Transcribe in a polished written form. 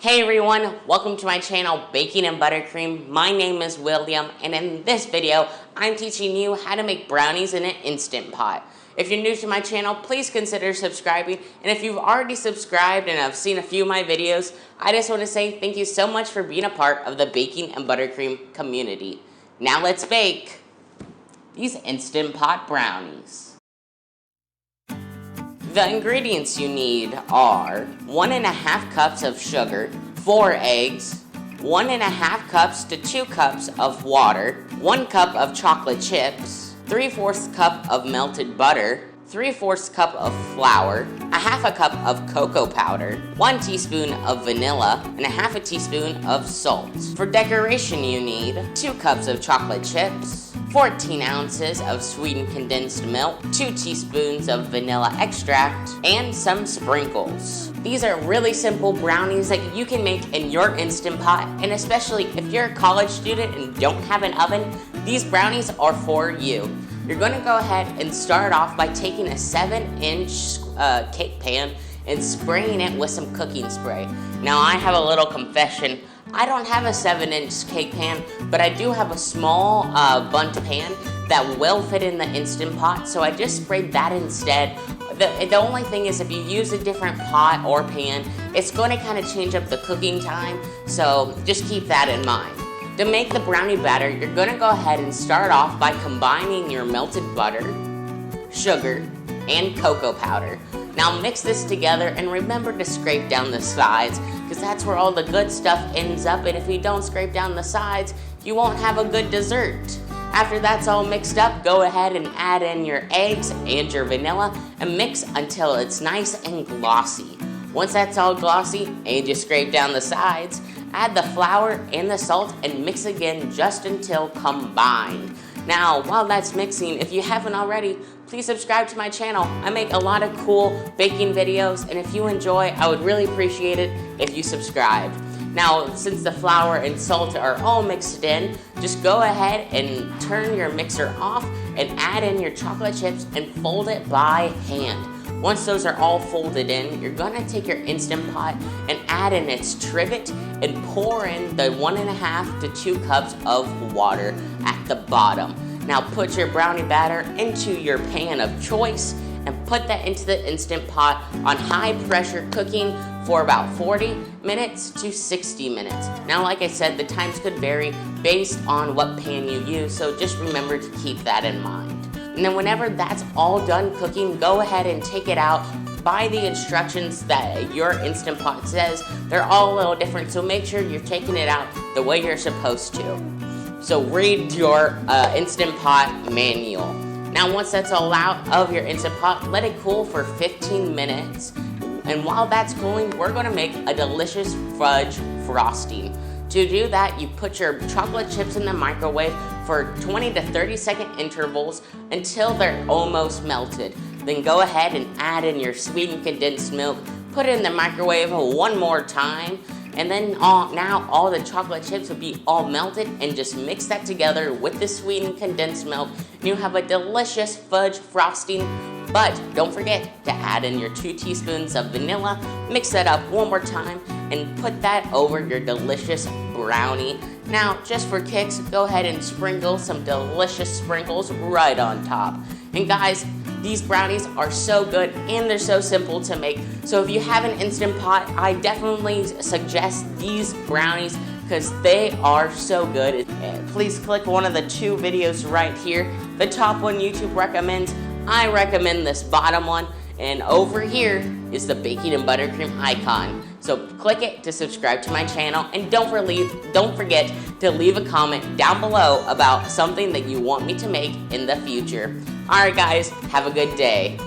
Hey everyone, welcome to my channel, Baking and Buttercream. My name is William, and in this video, I'm teaching you how to make brownies in an Instant Pot. If you're new to my channel, please consider subscribing, and if you've already subscribed and have seen a few of my videos, I just want to say thank you so much for being a part of the Baking and Buttercream community. Now let's bake these Instant Pot brownies. The ingredients you need are 1.5 cups of sugar, 4 eggs, 1.5 cups to 2 cups of water, 1 cup of chocolate chips, 3/4 cup of melted butter, 3/4 cup of flour, 1/2 cup of cocoa powder, 1 teaspoon of vanilla, and 1/2 teaspoon of salt. For decoration you need 2 cups of chocolate chips, 14 ounces of sweetened condensed milk, 2 teaspoons of vanilla extract, and some sprinkles. These are really simple brownies that you can make in your Instant Pot, and especially if you're a college student and don't have an oven, these brownies are for you. You're going to go ahead and start off by taking a 7-inch cake pan and spraying it with some cooking spray. Now I have a little confession. I don't have a 7-inch cake pan, but I do have a small bundt pan that will fit in the Instant Pot, so I just sprayed that instead. The only thing is if you use a different pot or pan, it's going to kind of change up the cooking time, so just keep that in mind. To make the brownie batter, you're going to go ahead and start off by combining your melted butter, sugar, and cocoa powder. Now mix this together and remember to scrape down the sides because that's where all the good stuff ends up, and if you don't scrape down the sides, you won't have a good dessert. After that's all mixed up, go ahead and add in your eggs and your vanilla and mix until it's nice and glossy. Once that's all glossy and you scrape down the sides, add the flour and the salt and mix again just until combined. Now, while that's mixing, if you haven't already, please subscribe to my channel. I make a lot of cool baking videos, and if you enjoy, I would really appreciate it if you subscribe. Now, since the flour and salt are all mixed in, just go ahead and turn your mixer off and add in your chocolate chips and fold it by hand. Once those are all folded in, you're gonna take your Instant Pot and add in its trivet and pour in the 1.5 to 2 cups of water at the bottom. Now put your brownie batter into your pan of choice and put that into the Instant Pot on high pressure cooking for about 40 minutes to 60 minutes. Now, like I said, the times could vary based on what pan you use, so just remember to keep that in mind. And then whenever that's all done cooking, go ahead and take it out. By the instructions that your Instant Pot says, they're all a little different, so make sure you're taking it out the way you're supposed to. So read your Instant Pot manual. Now once that's all out of your Instant Pot, let it cool for 15 minutes. And while that's cooling, we're gonna make a delicious fudge frosting. To do that, you put your chocolate chips in the microwave for 20 to 30 second intervals until they're almost melted. Then go ahead and add in your sweetened condensed milk, put it in the microwave one more time, and then now all the chocolate chips will be all melted, and just mix that together with the sweetened condensed milk, and you have a delicious fudge frosting. But don't forget to add in your 2 teaspoons of vanilla, mix that up one more time, and put that over your delicious brownie. Now, just for kicks, go ahead and sprinkle some delicious sprinkles right on top. And guys, these brownies are so good and they're so simple to make. So if you have an Instant Pot, I definitely suggest these brownies because they are so good. Please click one of the 2 videos right here. The top one YouTube recommends. I recommend this bottom one, and over here is the Baking and Buttercream icon. So click it to subscribe to my channel, and don't forget to leave a comment down below about something that you want me to make in the future. Alright guys, have a good day.